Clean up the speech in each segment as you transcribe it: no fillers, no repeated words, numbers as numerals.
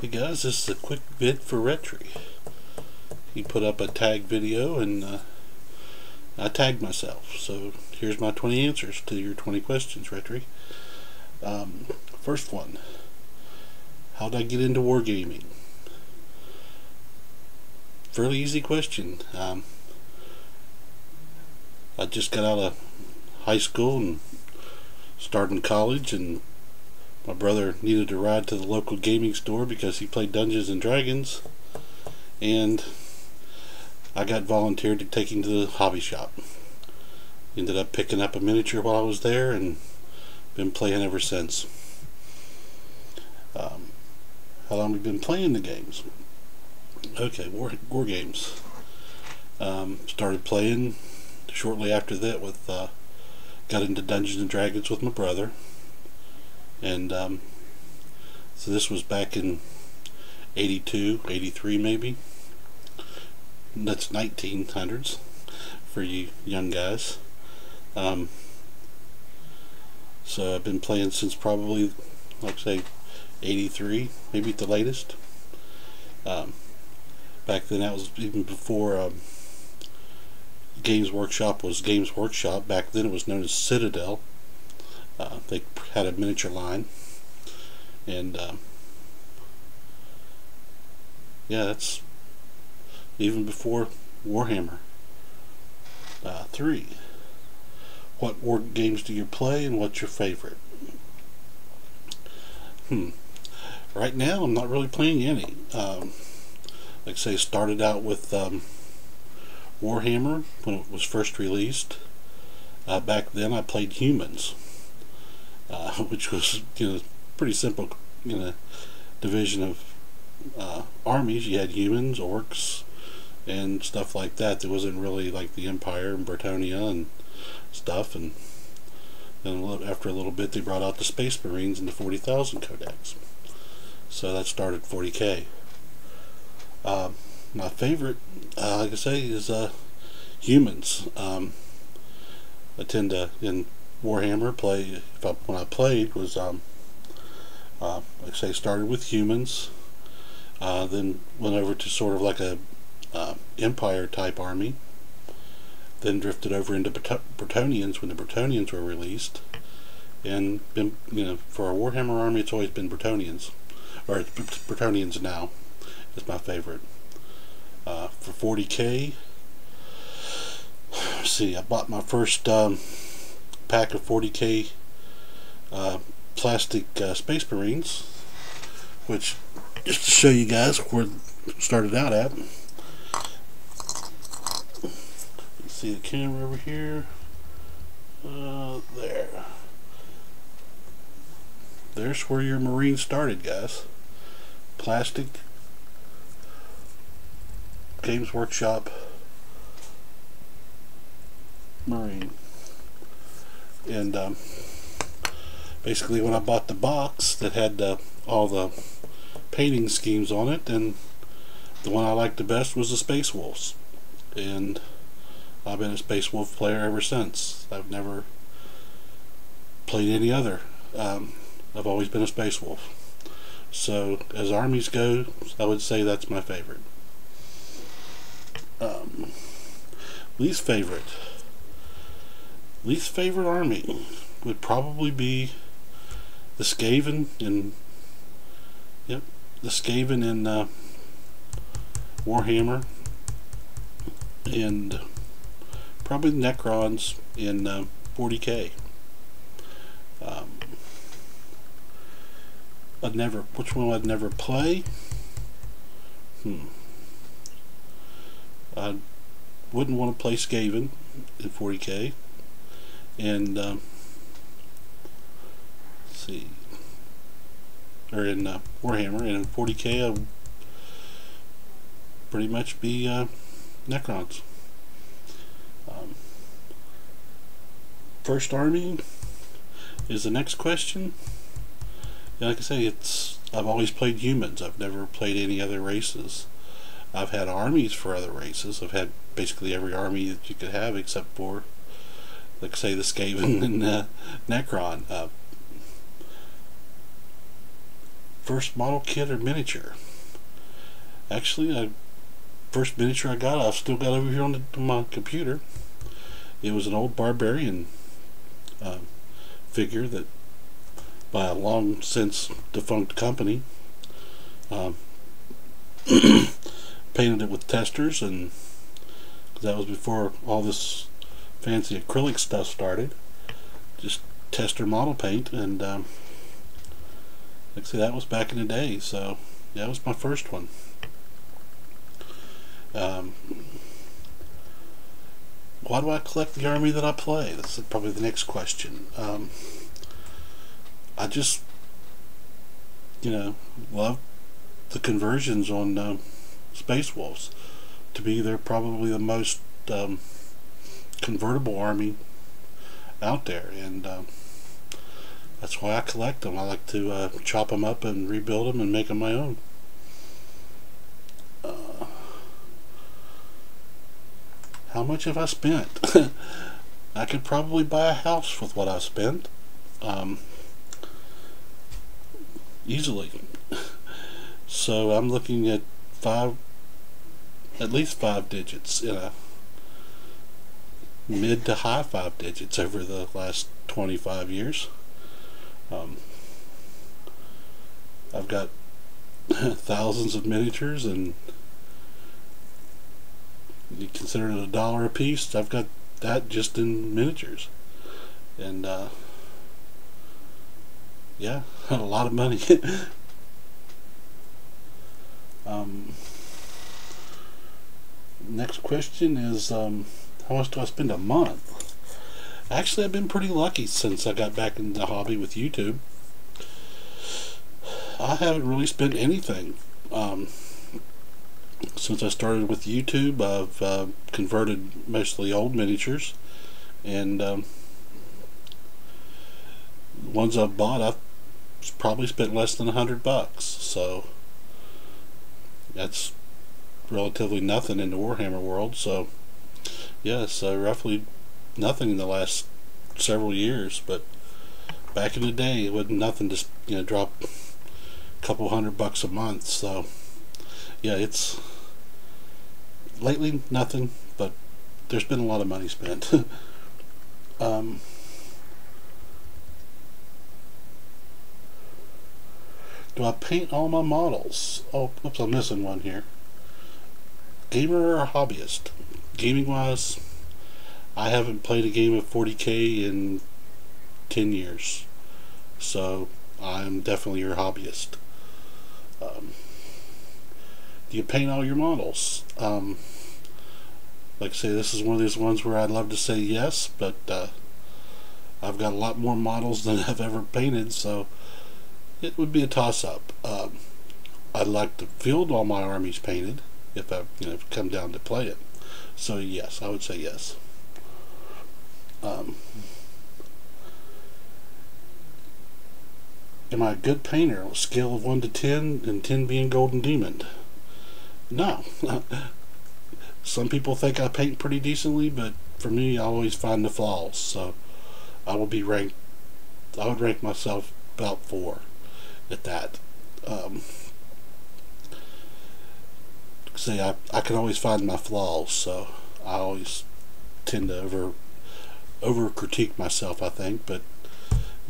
Hey guys, this is a quick vid for Reti. He put up a tag video and I tagged myself. So here's my 20 answers to your 20 questions, Reti. First one, how did I get into wargaming? Fairly easy question. I just got out of high school and started in college, and my brother needed to ride to the local gaming store because he played Dungeons and Dragons, and I got volunteered to take him to the hobby shop. Ended up picking up a miniature while I was there and been playing ever since. How long have we been playing the games? Okay, war games. Started playing shortly after that with got into Dungeons and Dragons with my brother, and so this was back in 82, 83 maybe. That's 1900s for you young guys. So I've been playing since probably, like say, 83, maybe at the latest. Back then, that was even before Games Workshop was Games Workshop. Back then it was known as Citadel. They had a miniature line, and yeah, that's even before Warhammer 3. What war games do you play, and what's your favorite? Right now I'm not really playing any. Like I say, started out with Warhammer when it was first released. Back then I played Humans, which was, pretty simple, division of Armies. You had humans, orcs, and stuff like that. There wasn't really like the Empire and Britannia and stuff. And then after a little bit, they brought out the Space Marines and the 40,000 Codex. So that started 40k. My favorite, like I say, is Humans. I tend to, in Warhammer, play, when I played, was like I say, started with Humans, then went over to sort of like a Empire type army, then drifted over into Bretonians when the Bretonians were released, and been, for a Warhammer army, it's always been Bretonians, or it's Bretonians now is my favorite. For 40k, let's see, I bought my first pack of 40k plastic Space Marines, which, just to show you guys where it started out at. You see the camera over here? There. There's where your Marine started, guys. Plastic, Games Workshop Marine. And basically, when I bought the box that had all the painting schemes on it, and the one I liked the best was the Space Wolves, and I've been a Space Wolf player ever since. I've never played any other. I've always been a Space Wolf. So as armies go, I would say that's my favorite. Least favorite army would probably be the Skaven in Warhammer, and probably the Necrons in 40k. Which one I'd never play? I wouldn't want to play Skaven in 40k, and let's see, or in Warhammer, and in 40k I would pretty much be Necrons. First army is the next question. Like I say, I've always played Humans. I've never played any other races. I've had armies for other races. I've had basically every army that you could have except for, like say, the Skaven and Necron. first model kit or miniature. Actually, first miniature I got, I've still got over here on my computer. It was an old barbarian figure that by a long since defunct company. Painted it with testers, and that was before all this fancy acrylic stuff started. Just tester model paint, and like I say, that was back in the day, so that was my first one. Why do I collect the army that I play? That's probably the next question. I just, love the conversions on Space Wolves. To me, they're probably the most convertible army out there, and that's why I collect them. I like to chop them up and rebuild them and make them my own. How much have I spent? I could probably buy a house with what I spent. Easily. So I'm looking at at least five digits, mid to high five digits over the last 25 years. I've got thousands of miniatures, and you consider it $1 a piece. I've got that just in miniatures, and yeah, a lot of money. Next question is, how much do I spend a month? Actually, I've been pretty lucky since I got back in the hobby with YouTube. I haven't really spent anything. Since I started with YouTube, I've converted mostly old miniatures, and ones I've bought, I've probably spent less than $100, so that's relatively nothing in the Warhammer world. So yeah, so roughly nothing in the last several years, but back in the day it wasn't nothing to drop a couple $100 a month. So yeah, it's lately nothing, but there's been a lot of money spent. Do I paint all my models? Oh, oops, I'm missing one here. Gamer or hobbyist? Gaming wise, I haven't played a game of 40K in 10 years, so I'm definitely your hobbyist. Do you paint all your models? Like I say, this is one of those ones where I'd love to say yes, but I've got a lot more models than I've ever painted, so it would be a toss-up. I'd like to field all my armies painted if I come down to play it. So yes, I would say yes. Am I a good painter on a scale of 1 to 10, and 10 being Golden Demon? No. Some people think I paint pretty decently, but for me, I always find the flaws. So I would rank myself about 4 at that. Say I can always find my flaws, so I always tend to over critique myself, I think, but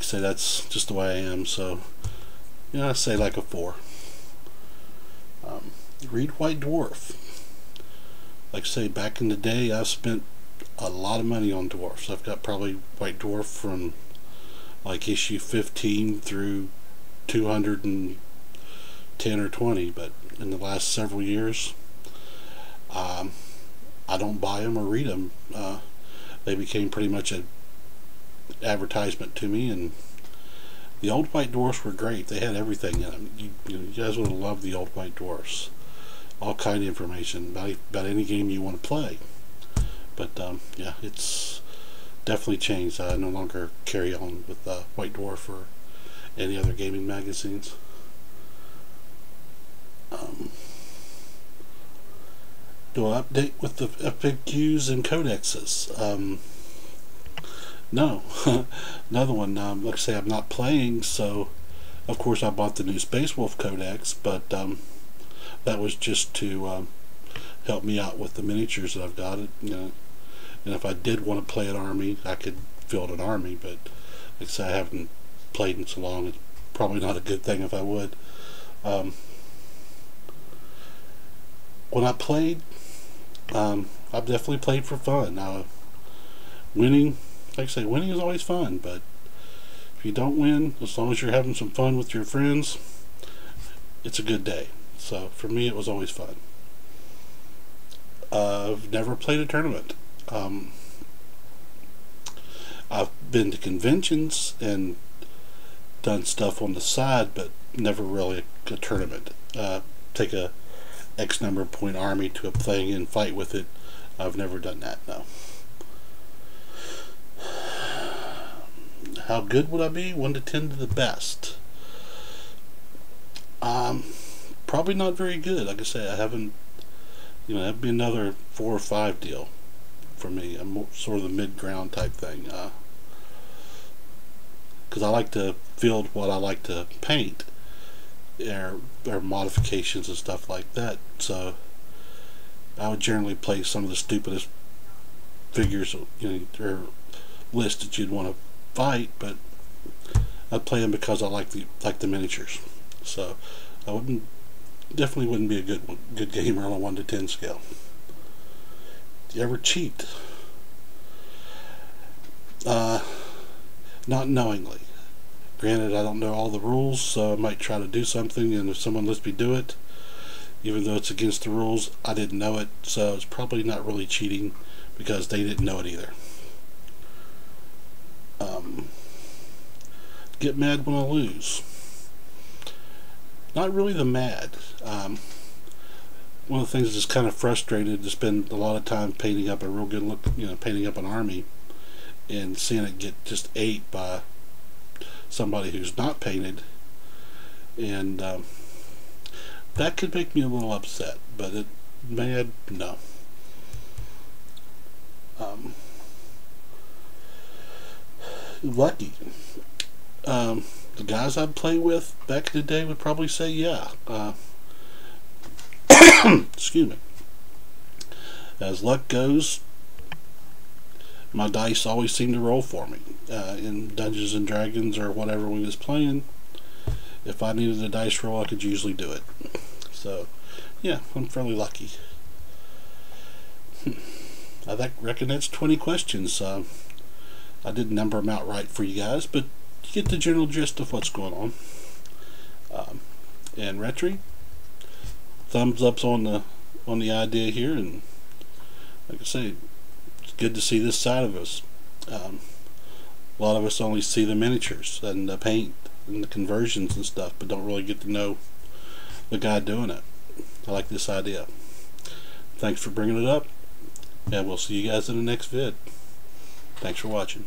say that's just the way I am. So I say like a 4. Read White Dwarf. Like I say, back in the day, I've spent a lot of money on dwarfs. I've got probably White Dwarf from like issue 15 through 210 or 20, but in the last several years, I don't buy them or read them. They became pretty much an advertisement to me, and the old White Dwarfs were great. They had everything in them. You guys would have loved the old White Dwarfs. All kind of information about any game you want to play. But yeah, it's definitely changed. I no longer carry on with White Dwarf or any other gaming magazines. Do I update with the FAQs and codexes? No. Another one. Like I say, I'm not playing, so Of course, I bought the new Space Wolf Codex, but that was just to help me out with the miniatures that I've got. And if I did want to play an army, I could field an army. But like I say, I haven't played in so long. It's probably not a good thing if I would. When I played, I've definitely played for fun. Winning, like I say, winning is always fun, but if you don't win, as long as you're having some fun with your friends, it's a good day. So for me, it was always fun. I've never played a tournament. I've been to conventions and done stuff on the side, but never really a tournament. Take a X number of point army to a thing and fight with it. I've never done that, no. How good would I be? 1 to 10 to the best. Probably not very good. Like I say, I haven't, that'd be another 4 or 5 deal for me. I'm more, sort of the mid-ground type thing. Because I like to field what I like to paint. Or modifications and stuff like that. So I would generally play some of the stupidest figures, or lists that you'd want to fight, but I'd play them because I like the miniatures. So I definitely wouldn't be a good gamer on a 1 to 10 scale. Do you ever cheat? Not knowingly. Granted, I don't know all the rules, so I might try to do something, and if someone lets me do it, even though it's against the rules, I didn't know it, so it's probably not really cheating because they didn't know it either. Get mad when I lose. Not really the mad. One of the things that's kind of frustrated to spend a lot of time painting up a real good look, painting up an army, and seeing it get just ate by somebody who's not painted, and that could make me a little upset, but mad, no. Lucky. The guys I'd play with back in the day would probably say yeah. Excuse me. As luck goes, my dice always seem to roll for me. In Dungeons and Dragons or whatever we was playing, if I needed a dice roll, I could usually do it. So, yeah, I'm fairly lucky. I reckon that's 20 questions. I didn't number them out right for you guys, but you get the general gist of what's going on. And Reti, thumbs ups on the idea here, and like I say, it's good to see this side of us. A lot of us only see the miniatures and the paint and the conversions and stuff, but don't really get to know the guy doing it. I like this idea. Thanks for bringing it up, and we'll see you guys in the next vid. Thanks for watching.